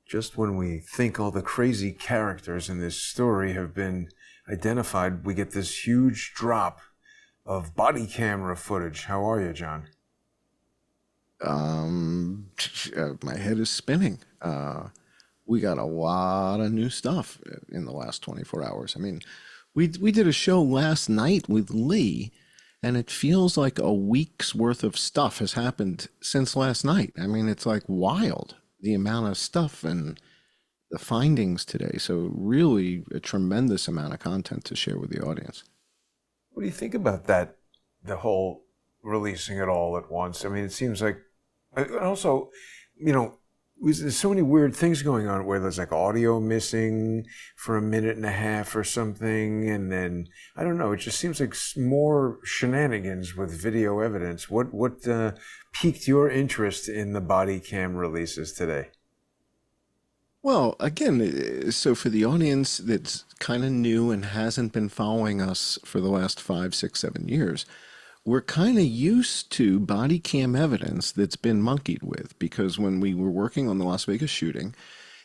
just when we think all the crazy characters in this story have been identified, we get this huge drop of body camera footage. How are you, John? My head is spinning. We got a lot of new stuff in the last 24 hours. I mean, we did a show last night with Lee, and it feels like a week's worth of stuff has happened since last night. I mean, it's like wild, the amount of stuff and the findings today. So really a tremendous amount of content to share with the audience. What do you think about that, the whole releasing it all at once? I mean, it seems like, also, there's so many weird things going on where there's like audio missing for a minute and a half or something. And then, I don't know, it just seems like more shenanigans with video evidence. What piqued your interest in the body cam releases today? Well, again, so for the audience that's kind of new and hasn't been following us for the last 5, 6, 7 years, we're kind of used to body cam evidence that's been monkeyed with, because when we were working on the Las Vegas shooting,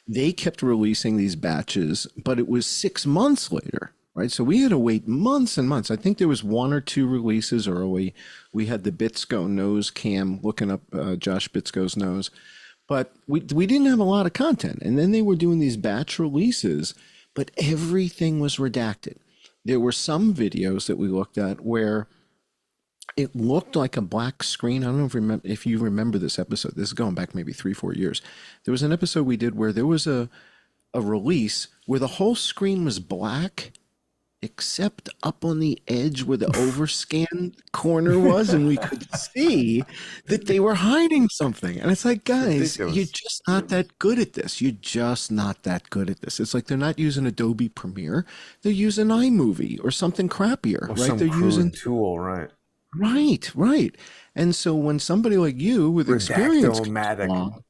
they kept releasing these batches, but it was 6 months later, right? So we had to wait months and months. I think there was 1 or 2 releases early. We had the Bitsko nose cam, looking up Josh Bitsko's nose. But we didn't have a lot of content. And then they were doing these batch releases, but everything was redacted. There were some videos that we looked at where it looked like a black screen. I don't know if you remember this episode. This is going back maybe 3, 4 years. There was an episode we did where there was a release where the whole screen was black, except up on the edge where the overscan corner was, and we could see that they were hiding something. And it's like, guys, you're just not that good at this. You're just not that good at this. It's like they're not using Adobe Premiere. They're using iMovie or something crappier, Or right? some They're using tool, right? Right. And so when somebody like you with experience comes along,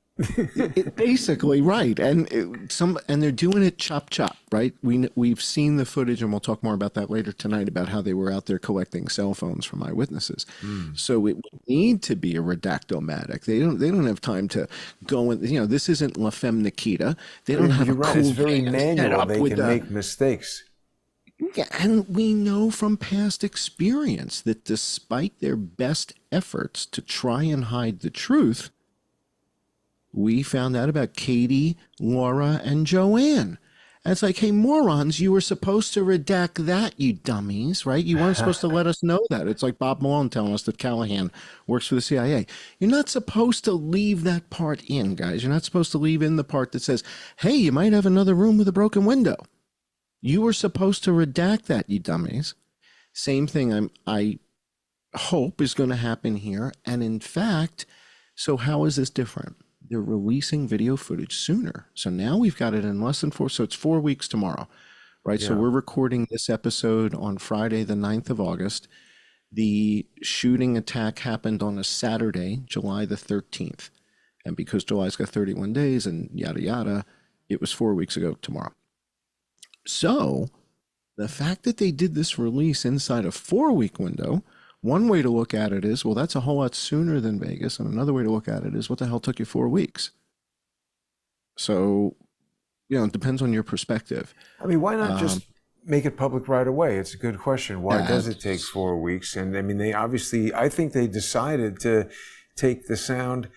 basically, right, and they're doing it chop, right? We've seen the footage, and we'll talk more about that later tonight about how they were out there collecting cell phones from eyewitnesses. So it would need to be a redactomatic. They don't have time to go and this isn't La Femme Nikita. They don't have You're a right. cool It's very manual. They can the, make mistakes. Yeah, and we know from past experience that despite their best efforts to try and hide the truth, we found out about Katie, Laura, and Joanne. And it's like, hey, morons, you were supposed to redact that, you dummies, right? You weren't supposed to let us know that. It's like Bob Malone telling us that Callahan works for the CIA. You're not supposed to leave that part in, guys. You're not supposed to leave in the part that says, hey, you might have another room with a broken window. You were supposed to redact that, you dummies. Same thing I hope is going to happen here. And in fact, so how is this different? They're releasing video footage sooner. So now we've got it in less than 4. So it's 4 weeks tomorrow, right? Yeah. So we're recording this episode on Friday, the 9th of August. The shooting attack happened on a Saturday, July the 13th. And because July's got 31 days and yada, yada, it was 4 weeks ago tomorrow. So the fact that they did this release inside a 4-week window, one way to look at it is, well, that's a whole lot sooner than Vegas. And another way to look at it is, what the hell took you 4 weeks? So, it depends on your perspective. I mean, why not just make it public right away? It's a good question. Why does it take 4 weeks? And I mean, I think they decided to take the sound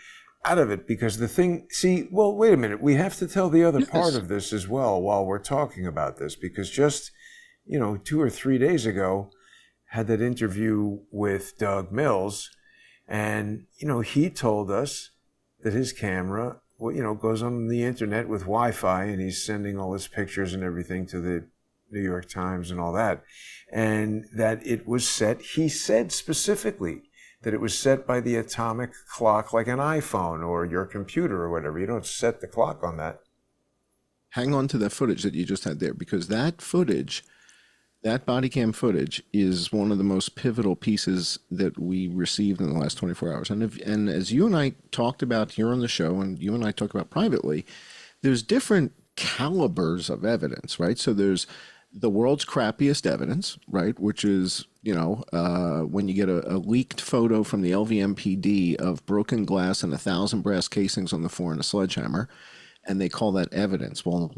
out of it because wait a minute. We have to tell the other part of this as well while we're talking about this, because just, 2 or 3 days ago, had that interview with Doug Mills, and, he told us that his camera, goes on the internet with Wi-Fi, and he's sending all his pictures and everything to the New York Times and all that, and that it was set, he said specifically, that it was set by the atomic clock like an iPhone or your computer or whatever. You don't set the clock on that. Hang on to that footage that you just had there, because that footage, that body cam footage, is one of the most pivotal pieces that we received in the last 24 hours. And as you and I talked about here on the show, and you and I talked about privately, there's different calibers of evidence, right? So there's the world's crappiest evidence, right? Which is, when you get a leaked photo from the LVMPD of broken glass and 1,000 brass casings on the floor and a sledgehammer. and they call that evidence. Well,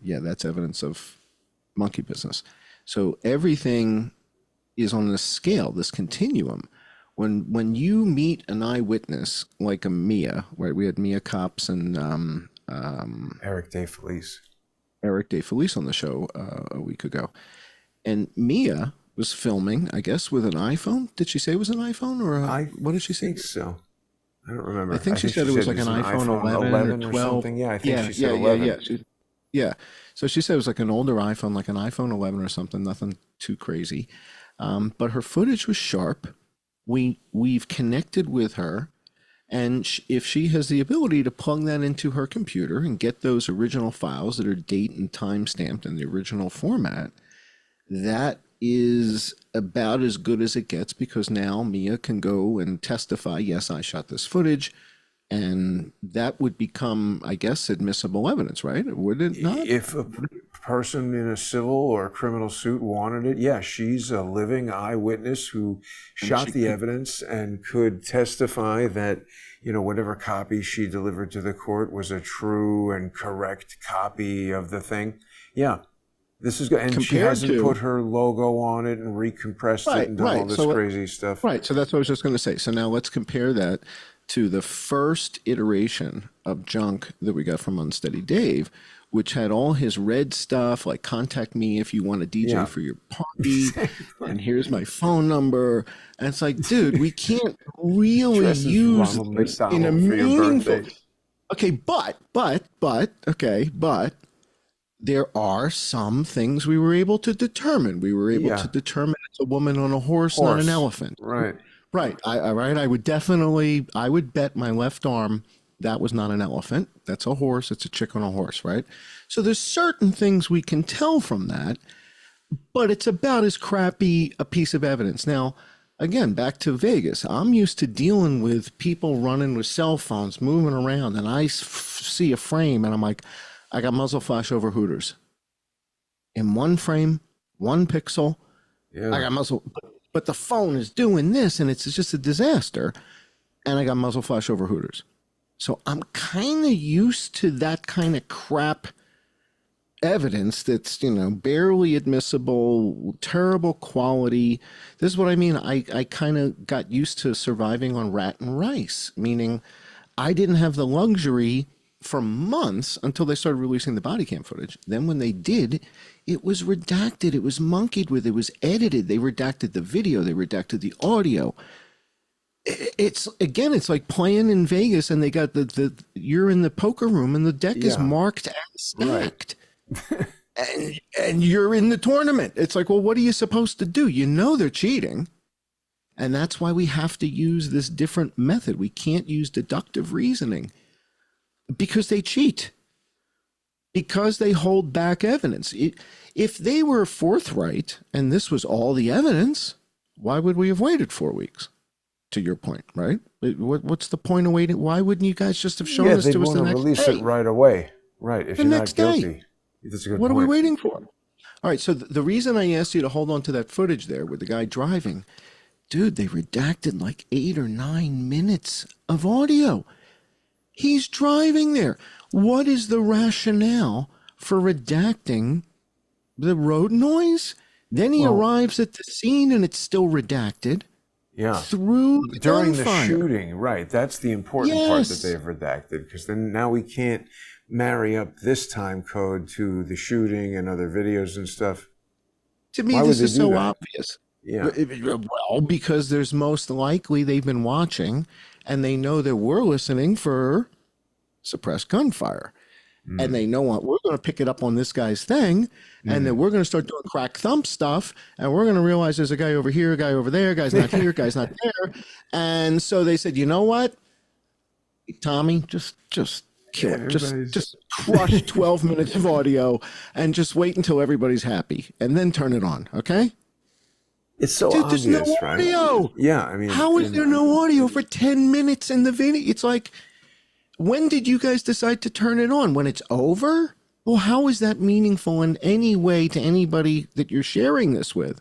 yeah, that's evidence of monkey business. So everything is on this scale, this continuum. When you meet an eyewitness like a Mia, right? We had Mia Cops and Eric DeFelice. Eric DeFelice on the show a week ago, and Mia was filming, I guess, with an iPhone. Did she say it was an iPhone or what did she say? I think so. I don't remember. I think she said it was like an iPhone 11 or 12. Something. Yeah, I think she said 11. Yeah. So she said it was like an older iPhone, like an iPhone 11 or something, nothing too crazy. But her footage was sharp. We've connected with her, and if she has the ability to plug that into her computer and get those original files that are date and time stamped in the original format, that is about as good as it gets, because now Mia can go and testify, yes, I shot this footage, and that would become, I guess, admissible evidence, right? Would it not? If a person in a civil or criminal suit wanted it, yeah, she's a living eyewitness who shot the evidence and could testify that, whatever copy she delivered to the court was a true and correct copy of the thing. Yeah. This is good. And she hasn't put her logo on it and recompressed it and done all this crazy stuff. Right. So that's what I was just going to say. So now let's compare that to the first iteration of junk that we got from Unsteady Dave, which had all his red stuff, like contact me if you want a DJ for your party, and here's my phone number. And it's like, dude, we can't really use this in a meaningful. Okay, but there are some things we were able to determine. We were able to determine it's a woman on a horse, not an elephant. Right. Right. I would bet my left arm that was not an elephant. That's a horse. It's a chick on a horse, right? So there's certain things we can tell from that, but it's about as crappy a piece of evidence. Now, again, back to Vegas. I'm used to dealing with people running with cell phones, moving around, and I see a frame, and I'm like, I got muzzle flash over Hooters. In one frame, one pixel, I got muzzle, but the phone is doing this, and it's just a disaster, and I got muzzle flash over Hooters. So I'm kind of used to that kind of crap evidence that's, barely admissible, terrible quality. This is what I mean. I kind of got used to surviving on rat and rice, meaning I didn't have the luxury for months until they started releasing the body cam footage. Then when they did, it was redacted. It was monkeyed with. It was edited. They redacted the video. They redacted the audio. It's like playing in Vegas, and they got you're in the poker room and the deck is marked and stacked. Right. and you're in the tournament. It's like, well, what are you supposed to do? They're cheating. And that's why we have to use this different method. We can't use deductive reasoning because they cheat, because they hold back evidence. If they were forthright and this was all the evidence, why would we have waited 4 weeks? To your point, right? What's the point of waiting? Why wouldn't you guys just have shown us to us the next day? They'd want to release it right away. Right, if you're not guilty. That's a good point. What are we waiting for? All right, so the reason I asked you to hold on to that footage there with the guy driving, dude, they redacted like 8 or 9 minutes of audio. He's driving there. What is the rationale for redacting the road noise? Then he arrives at the scene and it's still redacted. Yeah. Through during gunfire. The shooting, right? That's the important part that they've redacted, because then now we can't marry up this time code to the shooting and other videos and stuff. To me, this is so obvious. Yeah. Well, because there's most likely they've been watching and they know that we're listening for suppressed gunfire. And they know what we're going to pick it up on this guy's thing, and then we're going to start doing crack thump stuff, and we're going to realize there's a guy over here, a guy over there, guy's not here, guy's not there. And so they said, you know what, Tommy, just kill it. Just crush 12 minutes of audio and just wait until everybody's happy and then turn it on, okay? It's so obvious, there's no audio. Right? Yeah, I mean, how is there no audio for 10 minutes in the video? It's like, when did you guys decide to turn it on? When it's over? Well, how is that meaningful in any way to anybody that you're sharing this with?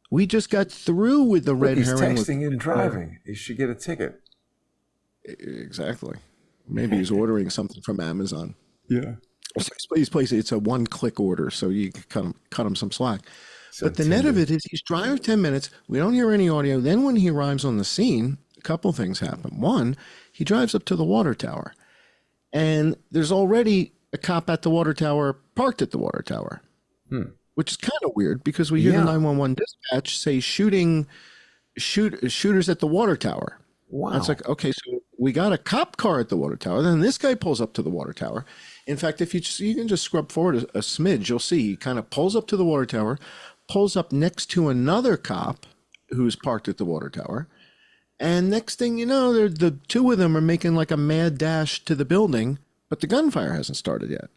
We just got through with the red herring. He's texting and driving. He should get a ticket. Exactly. Maybe he's ordering something from Amazon. Yeah. He's placing it's a one-click order, so you can cut him some slack. So But the net of tender. it is he's driving 10 minutes. We don't hear any audio. Then when he arrives on the scene, a couple things happen. One, he drives up to the water tower, and there's already a cop at the water tower, parked at the water tower, which is kind of weird because we hear the Yeah. 911 dispatch say shooters at the water tower. Wow. It's like, okay, so we got a cop car at the water tower. Then this guy pulls up to the water tower. In fact, if you can just scrub forward a smidge, you'll see he kind of pulls up to the water tower, pulls up next to another cop who's parked at the water tower. And next thing you know, the two of them are making like a mad dash to the building, but the gunfire hasn't started yet.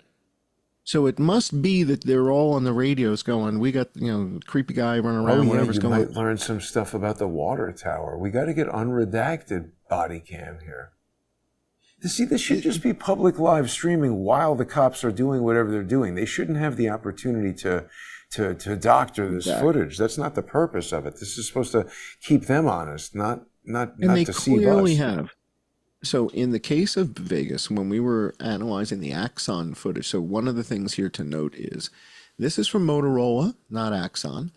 So it must be that they're all on the radios going, we got, creepy guy running around, whatever's you going on. might learn some stuff about the water tower. We got to get unredacted body cam here. See, this should just be public live streaming while the cops are doing whatever they're doing. They shouldn't have the opportunity to doctor this footage. That's not the purpose of it. This is supposed to keep them honest, not And they deceive clearly us. have. So in the case of Vegas, when we were analyzing the Axon footage, so one of the things here to note is this is from Motorola, not Axon.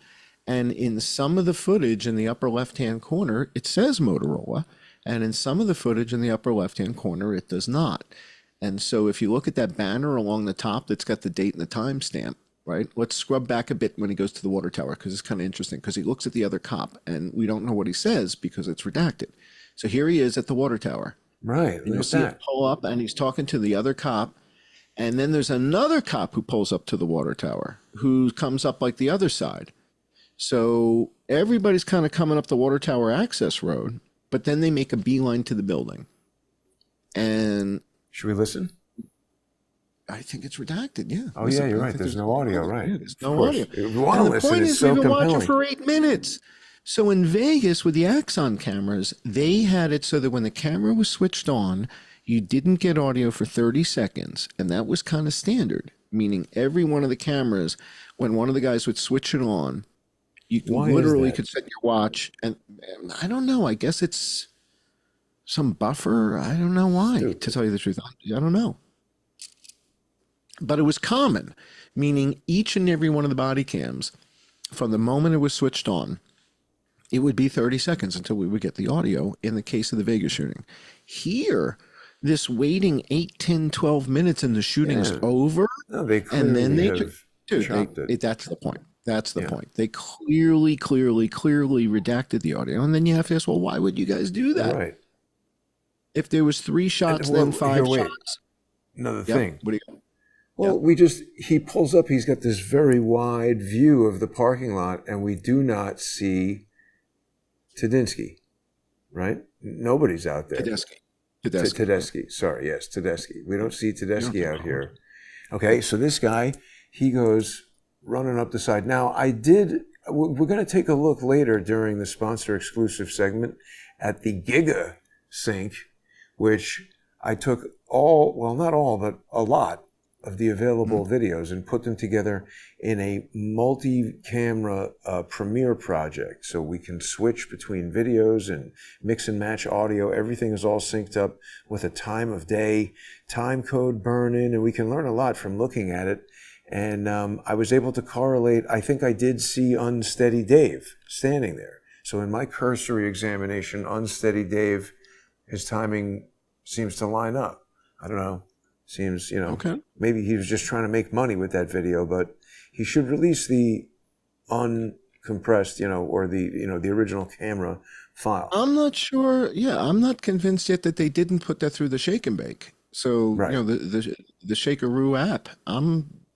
And in some of the footage in the upper left-hand corner, it says Motorola. And in some of the footage in the upper left-hand corner, it does not. And so if you look at that banner along the top that's got the date and the timestamp, right? Let's scrub back a bit when he goes to the water tower because it's kind of interesting because he looks at the other cop and we don't know what he says because it's redacted. So here he is at the water tower. Right. And you'll see him pull up and he's talking to the other cop. And then there's another cop who pulls up to the water tower who comes up like the other side. So everybody's kind of coming up the water tower access road, but then they make a beeline to the building. And should we listen? I think it's redacted, yeah. Oh, yeah, you're right. There's no audio, right? Yeah, there's no audio. If you want to And the listen, point it's is, so we've been watching compelling. for 8 minutes. So in Vegas with the Axon cameras, they had it so that when the camera was switched on, you didn't get audio for 30 seconds. And that was kind of standard, meaning every one of the cameras, when one of the guys would switch it on, you literally could set your watch. And I don't know. I guess it's some buffer. I don't know why, to tell you the truth. I don't know. But it was common, meaning each and every one of the body cams, from the moment it was switched on, it would be 30 seconds until we would get the audio in the case of the Vegas shooting. Here, this waiting 8, 10, 12 minutes and the shooting's over. No, they clearly and then they chopped it. That's the point. That's the point. They clearly redacted the audio. And then you have to ask, well, why would you guys do that? Right. If there was 3 shots, then 5 shots. Another thing. What do you got? Well, he pulls up, he's got this very wide view of the parking lot, and we do not see Tedeschi, right? Nobody's out there. Tedeschi. Sorry, yes, Tedeschi. We don't see Tedeschi out here. Okay, so this guy, he goes running up the side. Now, we're going to take a look later during the sponsor exclusive segment at the Giga Sync, which I took not all, but a lot of the available videos and put them together in a multi-camera premiere project. So we can switch between videos and mix and match audio. Everything is all synced up with a time of day, time code burn in, and we can learn a lot from looking at it. And I was able to correlate. I think I did see Unsteady Dave standing there. So in my cursory examination, Unsteady Dave, his timing seems to line up. I don't know. Seems, maybe he was just trying to make money with that video, but he should release the uncompressed, or the original camera file. I'm not sure. Yeah, I'm not convinced yet that they didn't put that through the Shake and Bake. So, the Shakeroo app.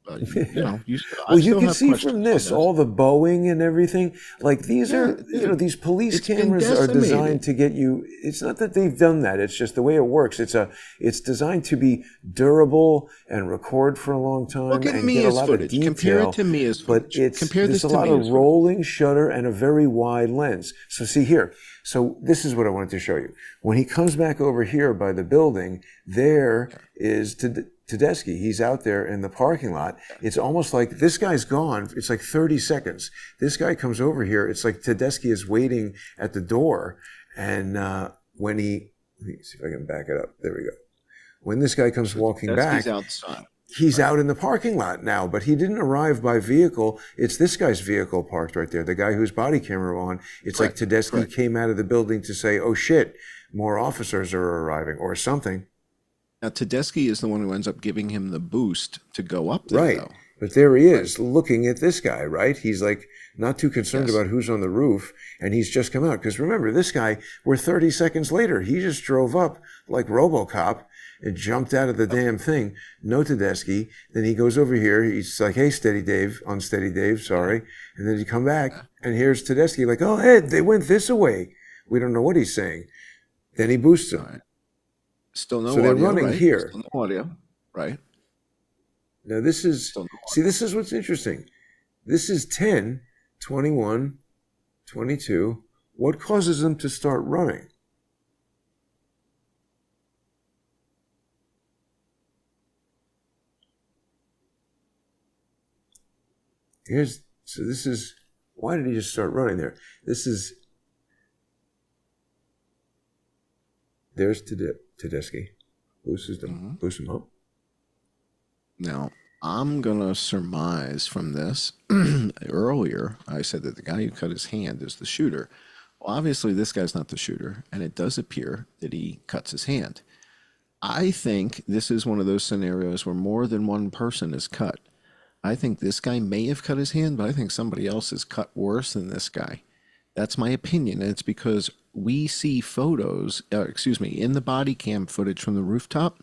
Well, you can see from this all the Boeing and everything. Like these are, these police cameras are designed to get you. It's not that they've done that. It's just the way it works. It's designed to be durable and record for a long time and get a lot of detail. Compare it to Mia's footage. But there's a lot of rolling shutter and a very wide lens. So see here. So this is what I wanted to show you. When he comes back over here by the building, there is Tedeschi. He's out there in the parking lot. It's almost like this guy's gone. It's like 30 seconds. This guy comes over here. It's like Tedeschi is waiting at the door. And let me see if I can back it up. There we go. when this guy comes walking back, He's outside. he's out in the parking lot now, but he didn't arrive by vehicle. It's this guy's vehicle parked right there, the guy whose body camera on. It's like Tedeschi came out of the building to say, oh shit, more officers are arriving or something. Now, Tedeschi is the one who ends up giving him the boost to go up there, right. though. But there he is looking at this guy, right? He's like not too concerned about who's on the roof, and he's just come out. Because remember, this guy, we're 30 seconds later. He just drove up like RoboCop and jumped out of the damn thing. No Tedeschi. Then he goes over here. He's like, hey, Steady Dave, Unsteady Dave, sorry. And then you come back, and here's Tedeschi like, oh, Ed, they went this way. We don't know what he's saying. Then he boosts him. Right. Still no audio. So they're running here. Still no audio, right? Now this is, this is what's interesting. This is 10, 21, 22. What causes them to start running? So this is, why did he just start running there? There's Tedeschi. Boosts him up. Now, I'm going to surmise from this, earlier, I said that the guy who cut his hand is the shooter. Well, obviously, this guy's not the shooter, and it does appear that he cuts his hand. I think this is one of those scenarios where more than one person is cut. I think this guy may have cut his hand, but I think somebody else is cut worse than this guy. That's my opinion, and it's because we see photos, in the body cam footage from the rooftop,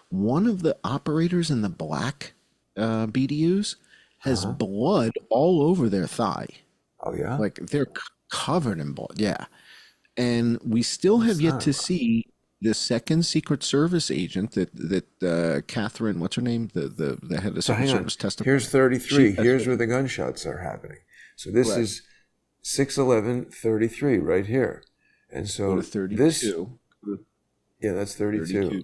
one of the operators in the black BDUs has blood all over their thigh. Oh, yeah? Like, they're covered in blood, yeah. And we still have yet to see the second Secret Service agent that Catherine, what's her name? The head of Secret Service testified. Here's 33. Here's where the gunshots are happening. So this is 6/11/33 right here. And so this, yeah, that's 32.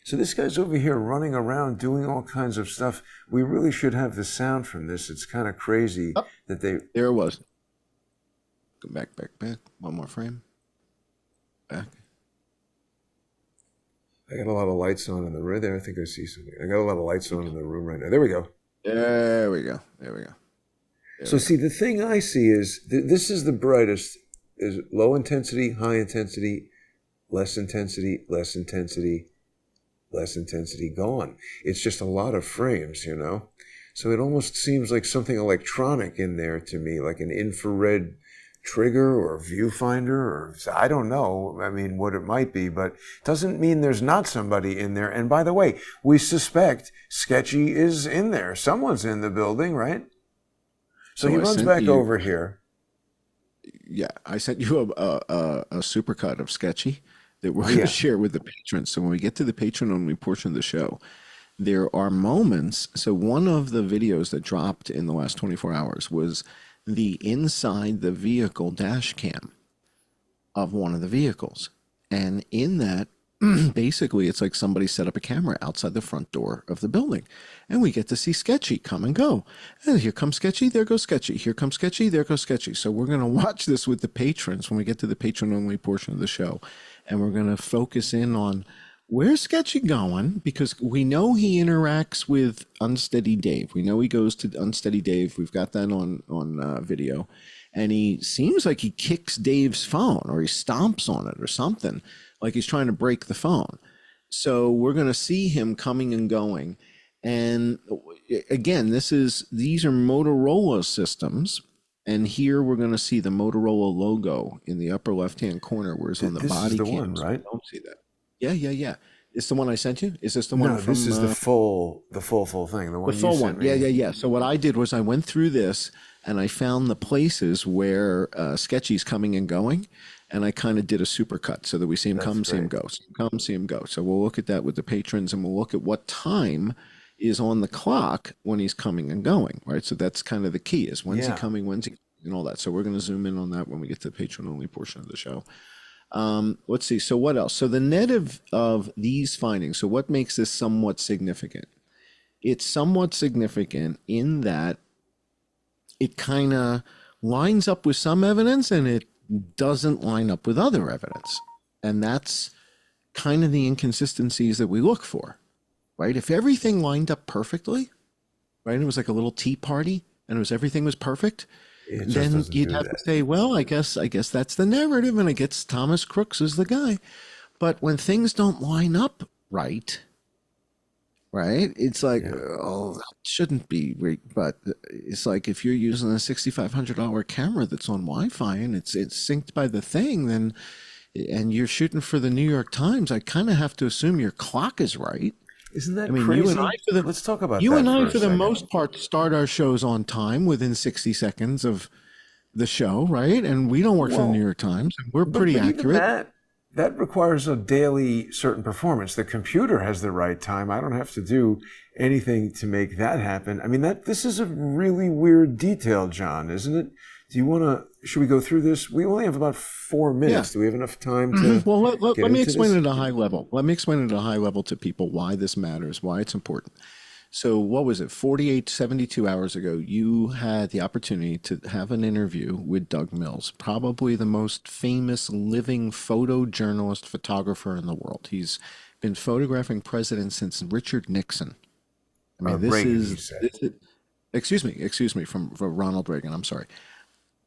So this guy's over here running around doing all kinds of stuff. We really should have the sound from this. It's kind of crazy that they... There it was. Go back. One more frame. Back. I got a lot of lights on in the room there. I think I see something. I got a lot of lights on in the room right now. There we go. There we go. So see, the thing I see is, this is the brightest, is low intensity, high intensity, less intensity, less intensity, less intensity, gone. It's just a lot of frames, you know? So it almost seems like something electronic in there to me, like an infrared trigger or viewfinder, or I don't know, I mean, what it might be, but it doesn't mean there's not somebody in there. And by the way, we suspect Sketchy is in there. Someone's in the building, right? So he runs back over here. Yeah, I sent you a supercut of Sketchy that we're going to share with the patrons. So when we get to the patron-only portion of the show, there are moments. So one of the videos that dropped in the last 24 hours was the inside the vehicle dash cam of one of the vehicles. And in that, basically, it's like somebody set up a camera outside the front door of the building. And we get to see Sketchy come and go. And here comes Sketchy, there goes Sketchy. Here comes Sketchy, there goes Sketchy. So we're going to watch this with the patrons when we get to the patron-only portion of the show. And we're going to focus in on where's Sketchy going, because we know he interacts with Unsteady Dave. We know he goes to Unsteady Dave. We've got that on video. And he seems like he kicks Dave's phone, or he stomps on it or something, like he's trying to break the phone. So we're going to see him coming and going. And again, these are Motorola systems. And here we're going to see the Motorola logo in the upper left-hand corner, whereas on the body cam, one, right? I don't see that. Yeah. It's the one I sent you? Is this the one? No, this is the full thing. The one full you sent one. me. Yeah. So what I did was I went through this and I found the places where Sketchy's coming and going, and I kind of did a super cut so that we see him come, see him go, see him go. So we'll look at that with the patrons, and we'll look at what time is on the clock when he's coming and going, right? So that's kind of the key, is when's he coming, when's he, and all that. So we're going to zoom in on that when we get to the patron-only portion of the show. Let's see. So what else? So the net of these findings. So what makes this somewhat significant? It's somewhat significant in that it kind of lines up with some evidence, and it doesn't line up with other evidence. And that's kind of the inconsistencies that we look for, right? If everything lined up perfectly, right, it was like a little tea party and everything was perfect, then you'd have to say, well, I guess that's the narrative, and I guess Thomas Crooks is the guy. But when things don't line up right, it's like, oh, that shouldn't be. But it's like if you're using a $6,500 camera that's on Wi-Fi and it's synced by the thing, then, and you're shooting for the New York Times, I kind of have to assume your clock is right. Isn't that crazy? You and I, let's talk about you that and I, for for a the second. most part, start our shows on time within 60 seconds of the show, right? And we don't work for the New York Times. And we're pretty accurate. That requires a daily certain performance. The computer has the right time. I don't have to do anything to make that happen. I mean, this is a really weird detail, John, isn't it? Do you want to? Should we go through this? We only have about 4 minutes. Yeah. Do we have enough time to? Well, let me explain it at a high level. Let me explain it at a high level to people why this matters, why it's important. So what was it, 72 hours ago, you had the opportunity to have an interview with Doug Mills, probably the most famous living photojournalist photographer in the world. He's been photographing presidents since Richard Nixon. I mean, excuse me, from Ronald Reagan, I'm sorry.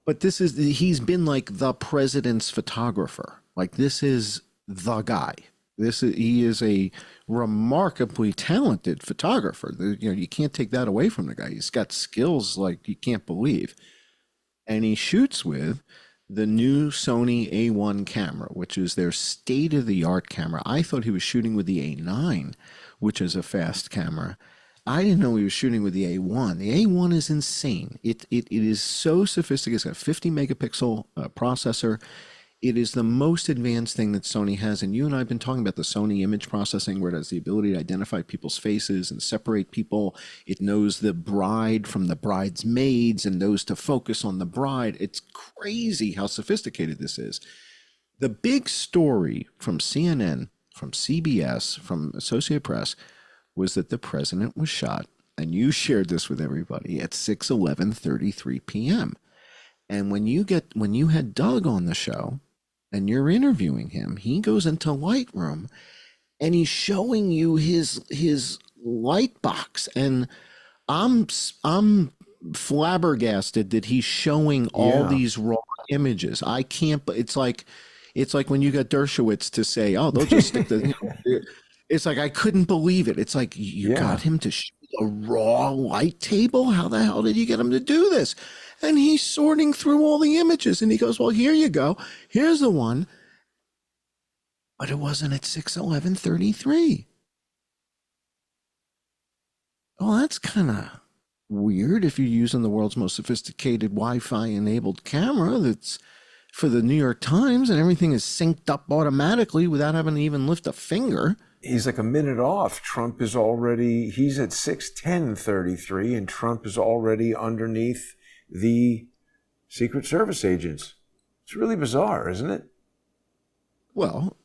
But he's been like the president's photographer. Like, this is the guy. He is a remarkably talented photographer. You can't take that away from the guy. He's got skills like you can't believe. And he shoots with the new Sony A1 camera, which is their state-of-the-art camera. I thought he was shooting with the A9, which is a fast camera. I didn't know he was shooting with the A1. The A1 is insane. It is so sophisticated. It's got a 50 megapixel processor. It is the most advanced thing that Sony has. And you and I have been talking about the Sony image processing, where it has the ability to identify people's faces and separate people. It knows the bride from the bridesmaids and knows to focus on the bride. It's crazy how sophisticated this is. The big story from CNN, from CBS, from Associated Press, was that the president was shot. And you shared this with everybody at 6:11:33 p.m. And when you had Doug on the show and you're interviewing him, he goes into Lightroom and he's showing you his light box. And I'm flabbergasted that he's showing all these raw images. I can't, but it's like when you got Dershowitz to say, oh, they'll just stick the, it's like, I couldn't believe it. It's like, you got him to shoot a raw light table? How the hell did you get him to do this? And he's sorting through all the images and he goes, well, here you go. Here's the one. But it wasn't at 6:11:33. Well, that's kind of weird if you're using the world's most sophisticated Wi-Fi enabled camera that's for the New York Times and everything is synced up automatically without having to even lift a finger. He's like a minute off. He's at 6:10:33 and Trump is already underneath the Secret Service agents. It's really bizarre, isn't it? Well,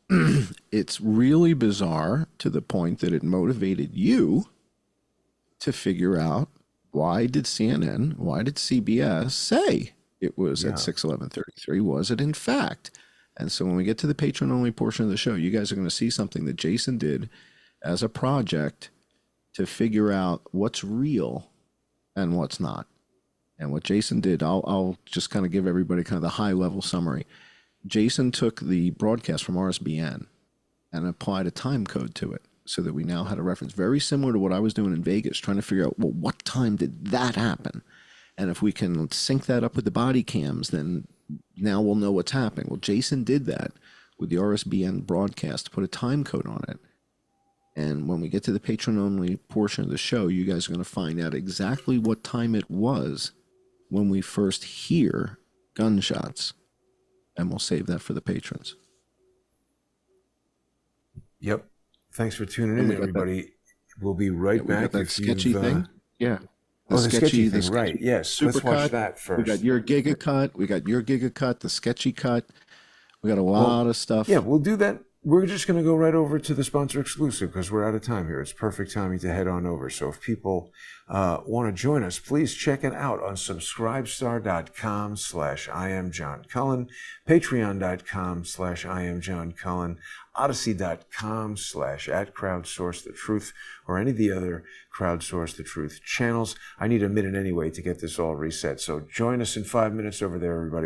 it's really bizarre to the point that it motivated you to figure out, why did CNN, why did CBS say it was at 6:11:33? Was it in fact? And so when we get to the patron-only portion of the show, you guys are going to see something that Jason did as a project to figure out what's real and what's not. And what Jason did, I'll just kind of give everybody kind of the high-level summary. Jason took the broadcast from RSBN and applied a time code to it so that we now had a reference very similar to what I was doing in Vegas, trying to figure out, well, what time did that happen? And if we can sync that up with the body cams, then now we'll know what's happening. Well, Jason did that with the RSBN broadcast, put a time code on it. And when we get to the patron-only portion of the show, you guys are going to find out exactly what time it was when we first hear gunshots. And we'll save that for the patrons. Yep. Thanks for tuning in, everybody. We'll be right back. That sketchy thing? Yeah. The sketchy thing, right. Yes. Let's watch that first. We got your Giga cut. We got your Giga cut, the sketchy cut. We got a lot of stuff. Yeah, we'll do that. we're just going to go right over to the sponsor exclusive because we're out of time here. It's perfect timing to head on over. So if people want to join us, please check it out on subscribestar.com/IamJohnCullen, patreon.com/IamJohnCullen, odyssey.com/@crowdsourcethetruth, or any of the other Crowdsource the Truth channels. I need a minute anyway to get this all reset. So join us in 5 minutes over there, everybody.